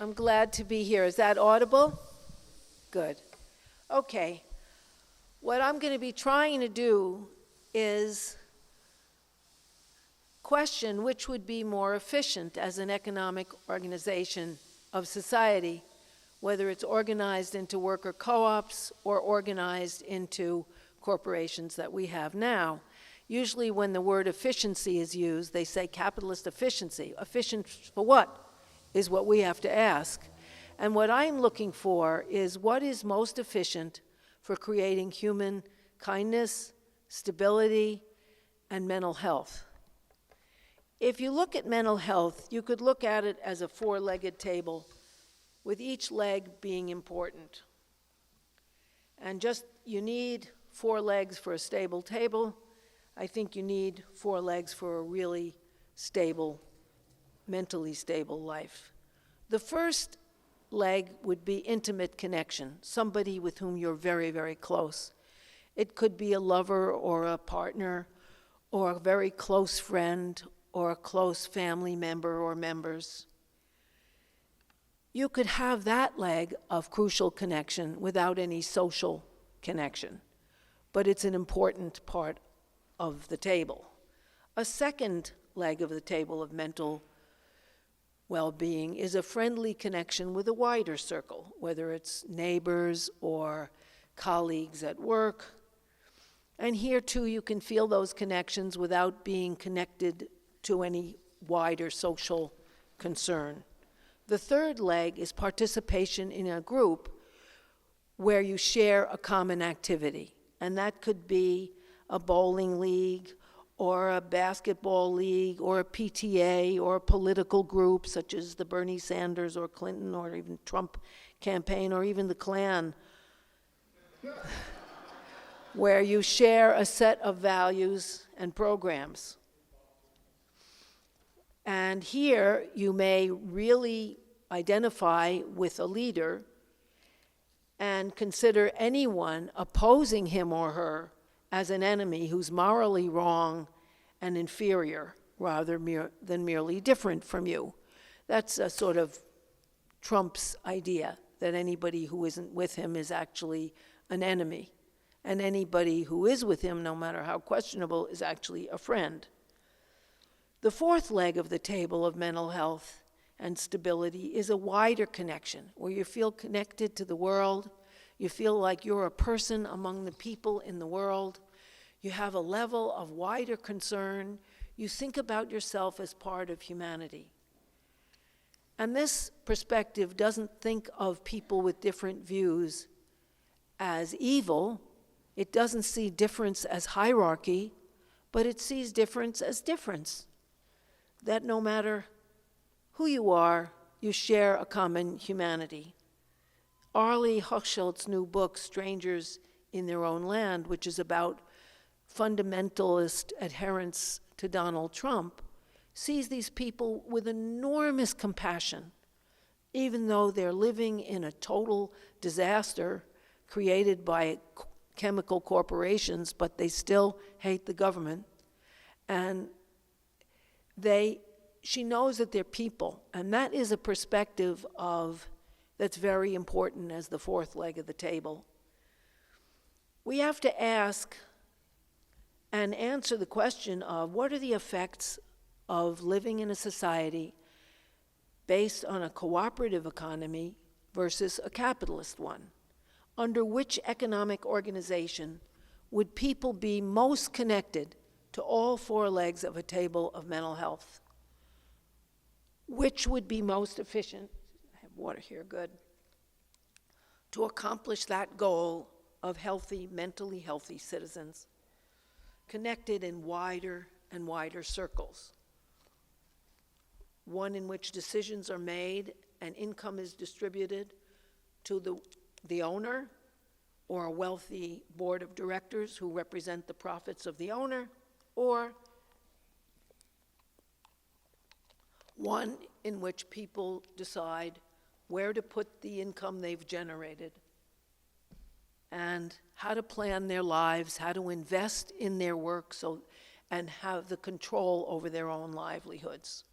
I'm glad to be here. Is that audible? Good. Okay. What I'm going to be trying to do is question which would be more efficient as an economic organization of society, whether it's organized into worker co-ops or organized into corporations that we have now. Usually when the word efficiency is used, they say capitalist efficiency. Efficient for what is what we have to ask. And what I'm looking for is what is most efficient for creating human kindness, stability, and mental health. If you look at mental health, you could look at it as a four-legged table, with each leg being important. And just, you need 4 legs for a stable table. I think you need 4 legs for a really stable, mentally stable life. The first leg would be intimate connection, somebody with whom you're very, very close. It could be a lover or a partner or a very close friend or a close family member or members. You could have that leg of crucial connection without any social connection, but it's an important part of the table. A second leg of the table of mental well-being is a friendly connection with a wider circle, whether it's neighbors or colleagues at work. And here too you can feel those connections without being connected to any wider social concern. The third leg is participation in a group where you share a common activity, and that could be a bowling league or a basketball league or a PTA or a political group such as the Bernie Sanders or Clinton or even Trump campaign or even the Klan, where you share a set of values and programs. And here you may really identify with a leader and consider anyone opposing him or her as an enemy who's morally wrong and inferior rather than merely different from you. That's a sort of Trump's idea, that anybody who isn't with him is actually an enemy, and anybody who is with him, no matter how questionable, is actually a friend. The fourth leg of the table of mental health and stability is a wider connection, where you feel connected to the world, you feel like you're a person among the people in the world, you have a level of wider concern, you think about yourself as part of humanity. And this perspective doesn't think of people with different views as evil, it doesn't see difference as hierarchy, but it sees difference as difference. That no matter who you are, you share a common humanity. Arlie Hochschild's new book, Strangers in Their Own Land, which is about fundamentalist adherence to Donald Trump, sees these people with enormous compassion, even though they're living in a total disaster created by chemical corporations, but they still hate the government. And she knows that they're people, and that is a perspective that's very important as the fourth leg of the table. We have to ask and answer the question of what are the effects of living in a society based on a cooperative economy versus a capitalist one. Under which economic organization would people be most connected to all 4 legs of a table of mental health? Which would be most efficient, I have water here, good, to accomplish that goal of healthy, mentally healthy citizens, connected in wider and wider circles? One in which decisions are made and income is distributed to the owner or a wealthy board of directors who represent the profits of the owner, or one in which people decide where to put the income they've generated and how to plan their lives, how to invest in their work and have the control over their own livelihoods.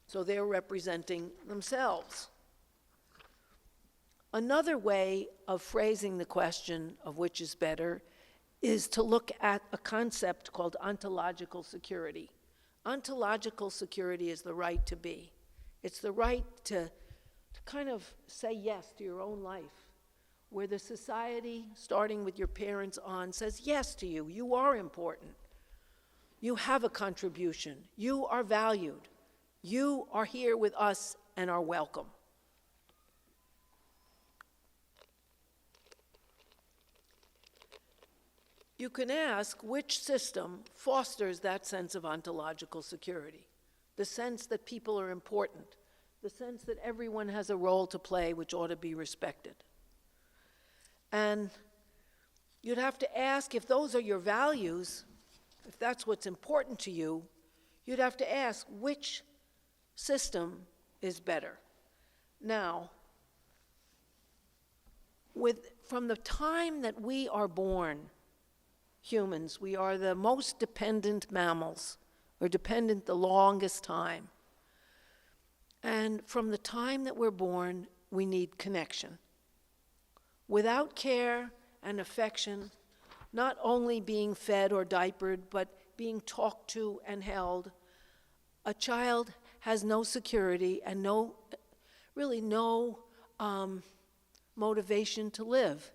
So they're representing themselves. Another way of phrasing the question of which is better is to look at a concept called ontological security. Ontological security is the right to be. It's the right to kind of say yes to your own life, where the society, starting with your parents on, says yes to you. You are important. You have a contribution. You are valued. You are here with us and are welcome. You can ask which system fosters that sense of ontological security, the sense that people are important, the sense that everyone has a role to play which ought to be respected. And you'd have to ask, if those are your values, if that's what's important to you, you'd have to ask which system is better. Now, from the time that we are born, humans, we are the most dependent mammals. We're dependent the longest time. And from the time that we're born, we need connection. Without care and affection, not only being fed or diapered, but being talked to and held, a child has no security and really no motivation to live.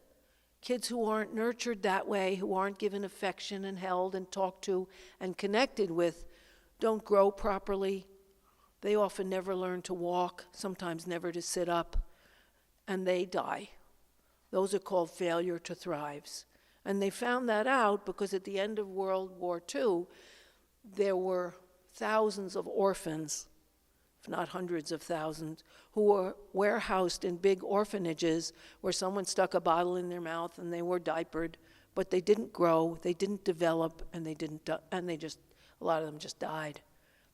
Kids who aren't nurtured that way, who aren't given affection and held and talked to and connected with, don't grow properly. They often never learn to walk, sometimes never to sit up, and they die. Those are called failure to thrives. And they found that out because at the end of World War II, there were thousands of orphans, if not hundreds of thousands, who were warehoused in big orphanages where someone stuck a bottle in their mouth and they were diapered, but they didn't grow, they didn't develop, and a lot of them just died.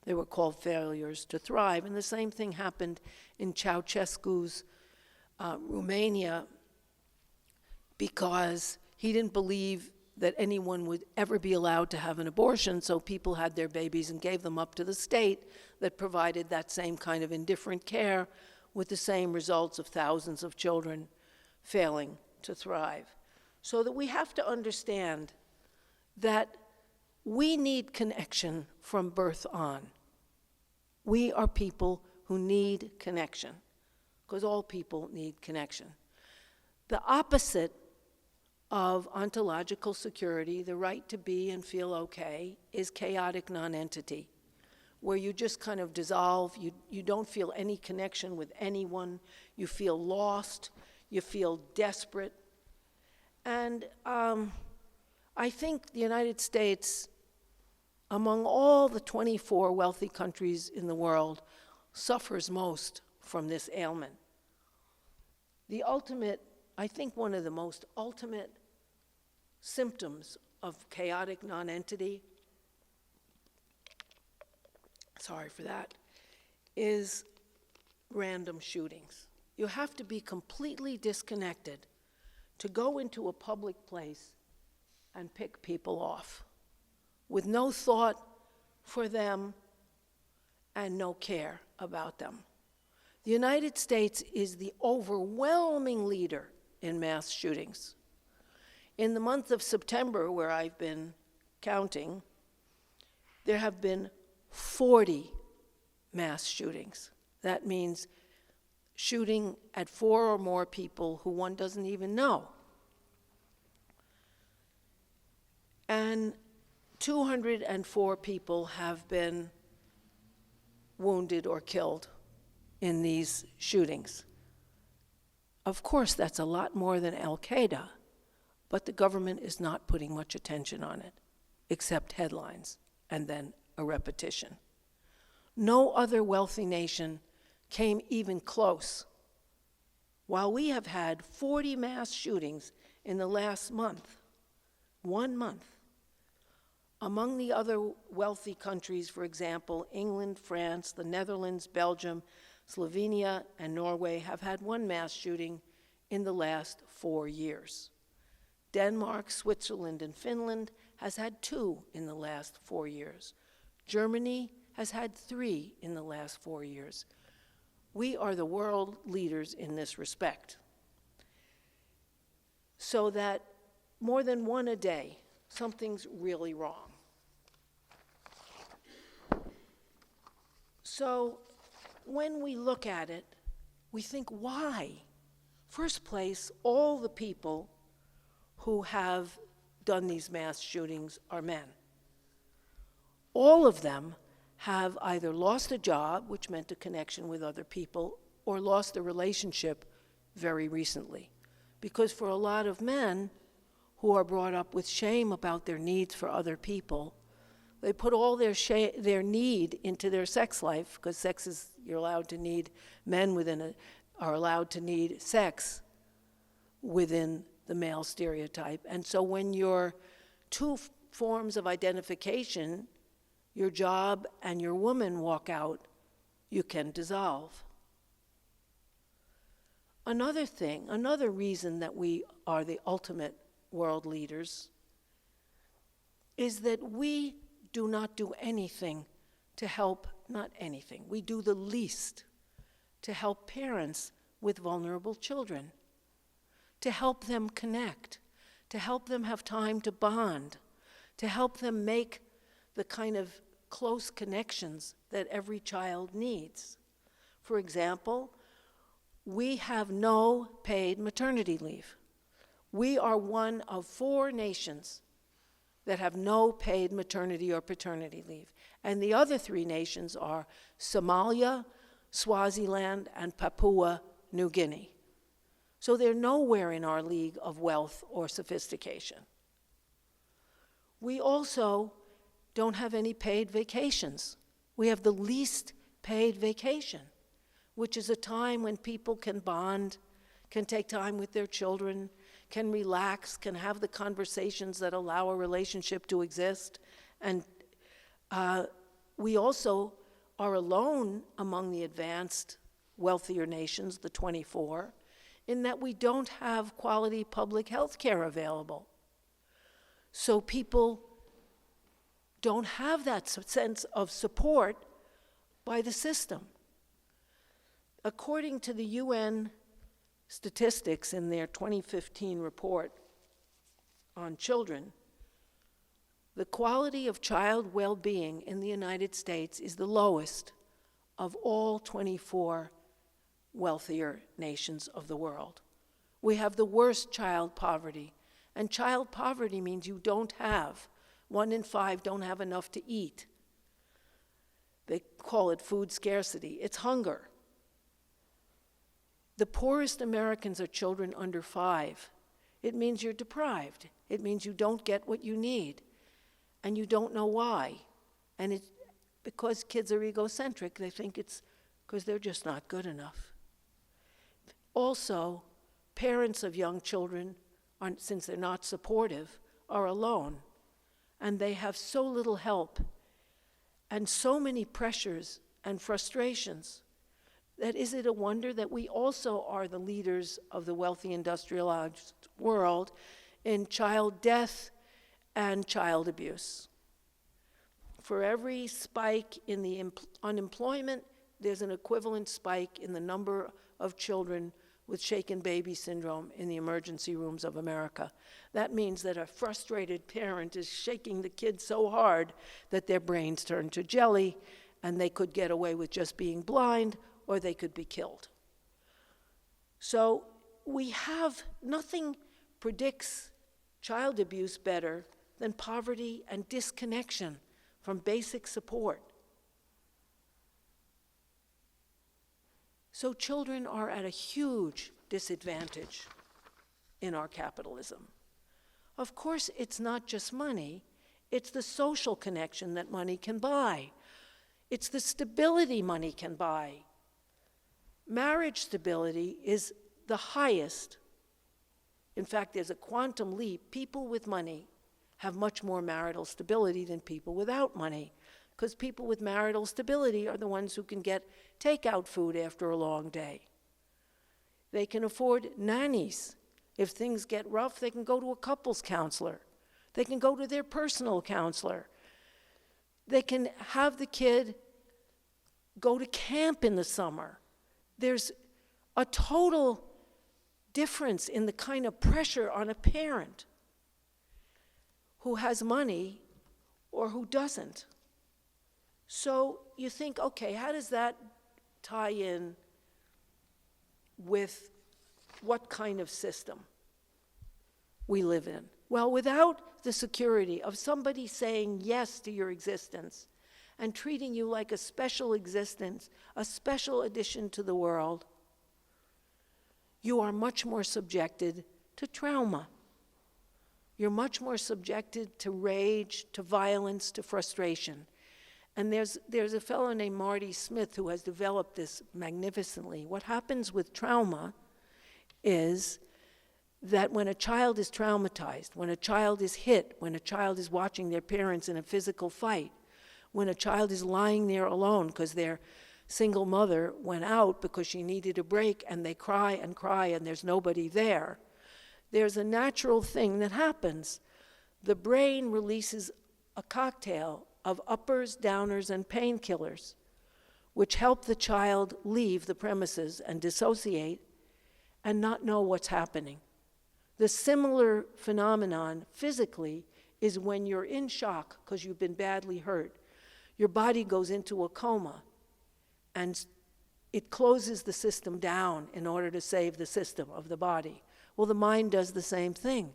They were called failures to thrive. And the same thing happened in Ceausescu's Romania, because he didn't believe that anyone would ever be allowed to have an abortion, so people had their babies and gave them up to the state that provided that same kind of indifferent care with the same results of thousands of children failing to thrive. So that we have to understand that we need connection from birth on. We are people who need connection, because all people need connection. The opposite of ontological security, the right to be and feel okay, is chaotic nonentity, where you just kind of dissolve, you don't feel any connection with anyone, you feel lost, you feel desperate. And I think the United States, among all the 24 wealthy countries in the world, suffers most from this ailment. I think one of the most ultimate symptoms of chaotic nonentity, sorry for that, is random shootings. You have to be completely disconnected to go into a public place and pick people off with no thought for them and no care about them. The United States is the overwhelming leader in mass shootings. In the month of September, where I've been counting, there have been 40 mass shootings. That means shooting at 4 or more people who one doesn't even know. And 204 people have been wounded or killed in these shootings. Of course, that's a lot more than Al-Qaeda, but the government is not putting much attention on it, except headlines and then a repetition. No other wealthy nation came even close. While we have had 40 mass shootings in the last month, 1 month, among the other wealthy countries, for example, England, France, the Netherlands, Belgium, Slovenia, and Norway have had 1 mass shooting in the last 4 years. Denmark, Switzerland, and Finland has had 2 in the last 4 years. Germany has had 3 in the last 4 years. We are the world leaders in this respect. so that more than one a day, something's really wrong. So when we look at it, we think, why? First place, all the people who have done these mass shootings are men. All of them have either lost a job, which meant a connection with other people, or lost a relationship very recently. Because for a lot of men who are brought up with shame about their needs for other people, they put all their need into their sex life, because sex is, you're allowed to need, men are allowed to need sex within the male stereotype. And so when your two forms of identification, your job and your woman, walk out, you can dissolve. Another reason that we are the ultimate world leaders is that we do not do anything to help, not anything, we do the least to help parents with vulnerable children, to help them connect, to help them have time to bond, to help them make the kind of close connections that every child needs. For example, we have no paid maternity leave. We are one of 4 nations that have no paid maternity or paternity leave. And the other 3 nations are Somalia, Swaziland, and Papua New Guinea. So they're nowhere in our league of wealth or sophistication. We also don't have any paid vacations. We have the least paid vacation, which is a time when people can bond, can take time with their children, can relax, can have the conversations that allow a relationship to exist. And we also are alone among the advanced, wealthier nations, the 24, in that we don't have quality public health care available. So people don't have that sense of support by the system. According to the UN statistics in their 2015 report on children, the quality of child well-being in the United States is the lowest of all 24 wealthier nations of the world. We have the worst child poverty, and child poverty means you don't have, 1 in 5 don't have enough to eat. They call it food scarcity. It's hunger. The poorest Americans are children under 5. It means you're deprived. It means you don't get what you need, and you don't know why. And it's because kids are egocentric, they think it's because they're just not good enough. Also, parents of young children, since they're not supportive, are alone, and they have so little help and so many pressures and frustrations that is it a wonder that we also are the leaders of the wealthy industrialized world in child death and child abuse. For every spike in the unemployment, there's an equivalent spike in the number of children with shaken baby syndrome in the emergency rooms of America. That means that a frustrated parent is shaking the kid so hard that their brains turn to jelly, and they could get away with just being blind, or they could be killed. So we have, nothing predicts child abuse better than poverty and disconnection from basic support. So children are at a huge disadvantage in our capitalism. Of course, it's not just money, it's the social connection that money can buy. It's the stability money can buy. Marriage stability is the highest. In fact, there's a quantum leap. People with money have much more marital stability than people without money, because people with marital stability are the ones who can get takeout food after a long day. They can afford nannies. If things get rough, they can go to a couples counselor. They can go to their personal counselor. They can have the kid go to camp in the summer. There's a total difference in the kind of pressure on a parent who has money or who doesn't. So you think, okay, how does that tie in with what kind of system we live in? Well, without the security of somebody saying yes to your existence and treating you like a special existence, a special addition to the world, you are much more subjected to trauma. You're much more subjected to rage, to violence, to frustration. And there's a fellow named Marty Smith who has developed this magnificently. What happens with trauma is that when a child is traumatized, when a child is hit, when a child is watching their parents in a physical fight, when a child is lying there alone because their single mother went out because she needed a break and they cry and there's nobody there, there's a natural thing that happens. The brain releases a cocktail of uppers, downers, and painkillers, which help the child leave the premises and dissociate and not know what's happening. The similar phenomenon physically is when you're in shock because you've been badly hurt. Your body goes into a coma and it closes the system down in order to save the system of the body. Well, the mind does the same thing.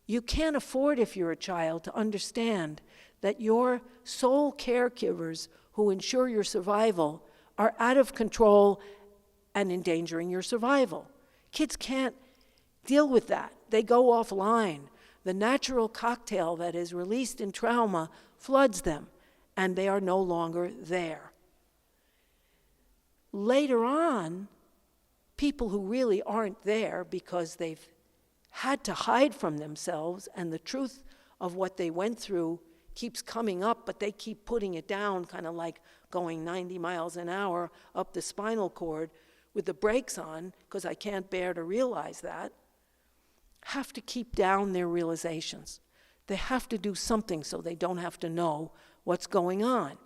You can't afford, if you're a child, to understand that your sole caregivers who ensure your survival are out of control and endangering your survival. Kids can't deal with that. They go offline. The natural cocktail that is released in trauma floods them, and they are no longer there. Later on, people who really aren't there because they've had to hide from themselves and the truth of what they went through keeps coming up, but they keep putting it down, kind of like going 90 miles an hour up the spinal cord with the brakes on, because I can't bear to realize that, have to keep down their realizations. They have to do something so they don't have to know what's going on.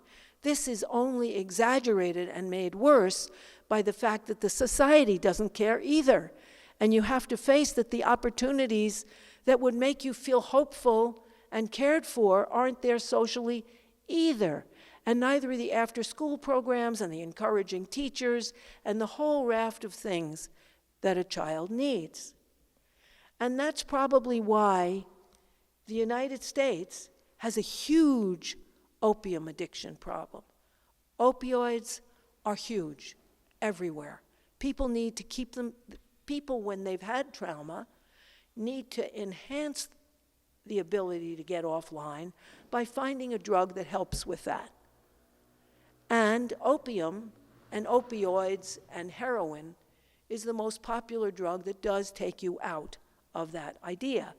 This is only exaggerated and made worse by the fact that the society doesn't care either. And you have to face that the opportunities that would make you feel hopeful and cared for aren't there socially either. And neither are the after-school programs and the encouraging teachers and the whole raft of things that a child needs. And that's probably why the United States has a huge opium addiction problem. Opioids are huge everywhere. People need to keep them, people when they've had trauma need to enhance the ability to get offline by finding a drug that helps with that. And opium and opioids and heroin is the most popular drug that does take you out of that idea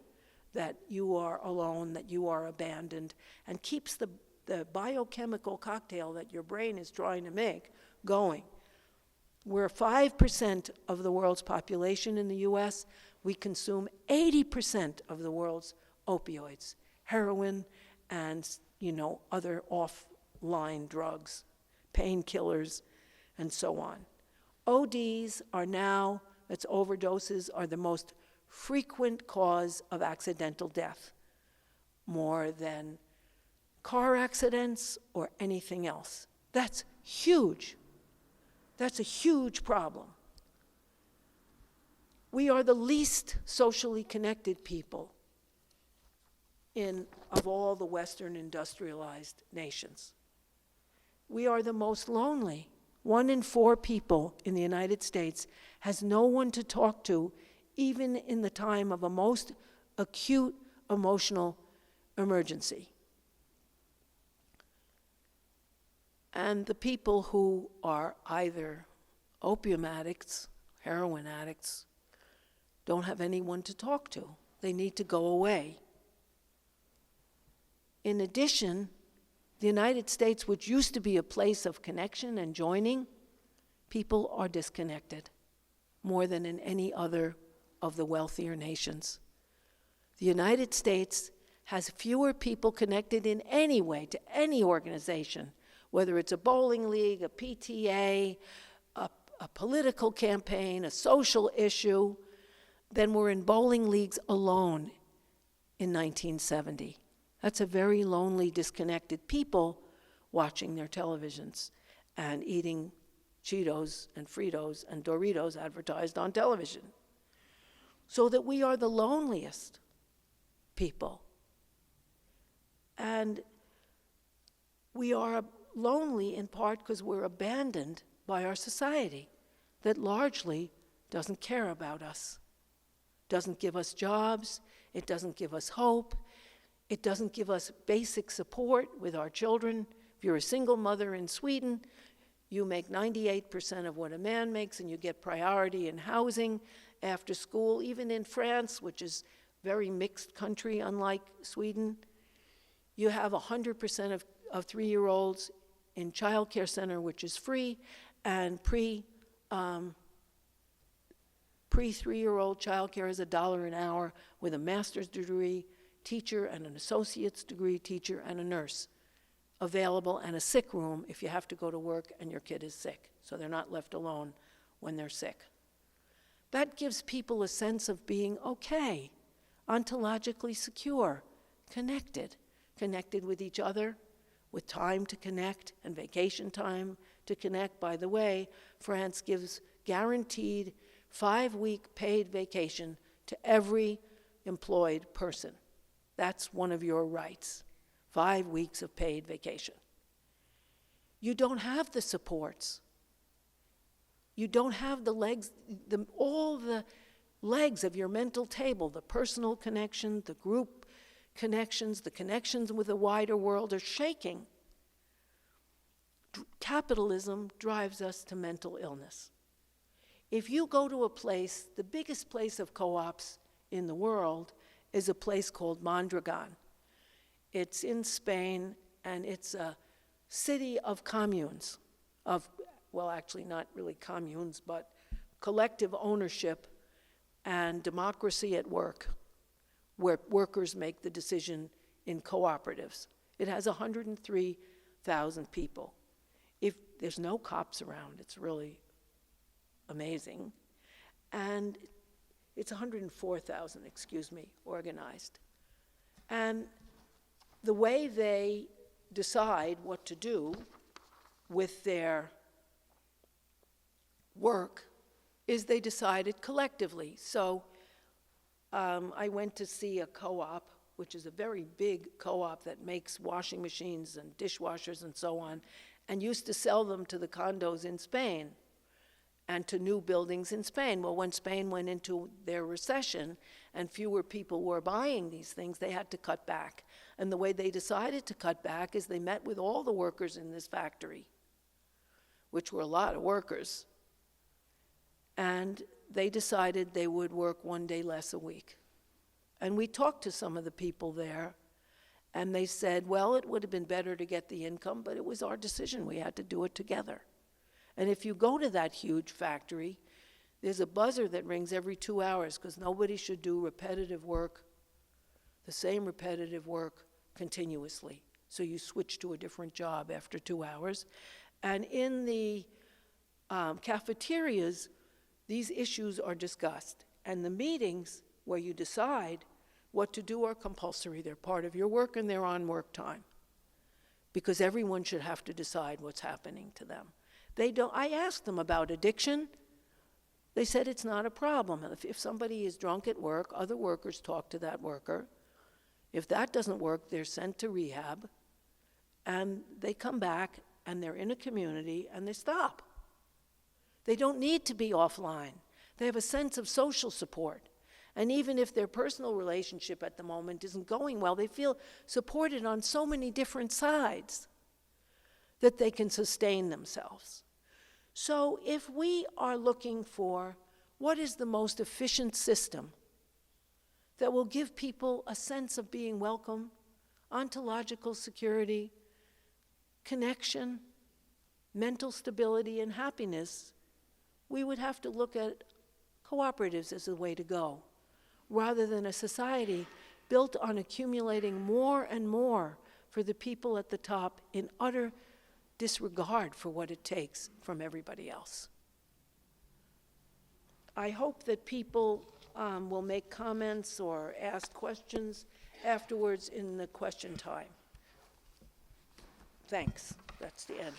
that you are alone, that you are abandoned, and keeps the biochemical cocktail that your brain is trying to make going. We're 5% of the world's population in the US. We consume 80% of the world's opioids, heroin and, other offline drugs, painkillers, and so on. ODs are now, that's overdoses, are the most frequent cause of accidental death, more than car accidents or anything else. That's huge. That's a huge problem. We are the least socially connected people of all the Western industrialized nations. We are the most lonely. 1 in 4 people in the United States has no one to talk to, even in the time of a most acute emotional emergency. And the people who are either opium addicts, heroin addicts, don't have anyone to talk to. They need to go away. In addition, the United States, which used to be a place of connection and joining, people are disconnected more than in any other of the wealthier nations. The United States has fewer people connected in any way to any organization, whether it's a bowling league, a PTA, a political campaign, a social issue, than were in bowling leagues alone in 1970. That's a very lonely, disconnected people watching their televisions and eating Cheetos and Fritos and Doritos advertised on television. So that we are the loneliest people. And we are lonely in part because we're abandoned by our society that largely doesn't care about us, doesn't give us jobs, it doesn't give us hope, it doesn't give us basic support with our children. If you're a single mother in Sweden, you make 98% of what a man makes and you get priority in housing after school. Even in France, which is a very mixed country, unlike Sweden, you have 100% of 3-year-olds in child care center, which is free, and pre-3-year-old child care is $1 an hour with a master's degree teacher and an associate's degree teacher and a nurse available, and a sick room if you have to go to work and your kid is sick, so they're not left alone when they're sick. That gives people a sense of being okay, ontologically secure, connected with each other, with time to connect and vacation time to connect. By the way, France gives guaranteed 5-week paid vacation to every employed person. That's one of your rights, 5 weeks of paid vacation. You don't have the supports. You don't have the legs, all the legs of your mental table, the personal connection, the group connections, the connections with the wider world are shaking. Capitalism drives us to mental illness. If you go to a place, the biggest place of co-ops in the world is a place called Mondragon. It's in Spain, and it's a city of communes, well, actually not really communes, but collective ownership and democracy at work, where workers make the decision in cooperatives. It has 103,000 people. If there's no cops around, it's really amazing. And it's 104,000, organized. And the way they decide what to do with their work is they decide it collectively. So I went to see a co-op, which is a very big co-op that makes washing machines and dishwashers and so on, and used to sell them to the condos in Spain and to new buildings in Spain. Well, when Spain went into their recession and fewer people were buying these things, they had to cut back. And the way they decided to cut back is they met with all the workers in this factory, which were a lot of workers, and they decided they would work 1 day less a week. And we talked to some of the people there, and they said, well, it would have been better to get the income, but it was our decision. We had to do it together. And if you go to that huge factory, there's a buzzer that rings every 2 hours because nobody should do repetitive work, the same repetitive work continuously. So you switch to a different job after 2 hours. And in the cafeterias, these issues are discussed. And the meetings where you decide what to do are compulsory. They're part of your work and they're on work time, because everyone should have to decide what's happening to them. I asked them about addiction. They said it's not a problem. If somebody is drunk at work, other workers talk to that worker. If that doesn't work, they're sent to rehab, and they come back, and they're in a community, and they stop. They don't need to be offline. They have a sense of social support. And even if their personal relationship at the moment isn't going well, they feel supported on so many different sides that they can sustain themselves. So if we are looking for what is the most efficient system that will give people a sense of being welcome, ontological security, connection, mental stability, and happiness, we would have to look at cooperatives as the way to go, rather than a society built on accumulating more and more for the people at the top in utter disregard for what it takes from everybody else. I hope that people will make comments or ask questions afterwards in the question time. Thanks. That's the end.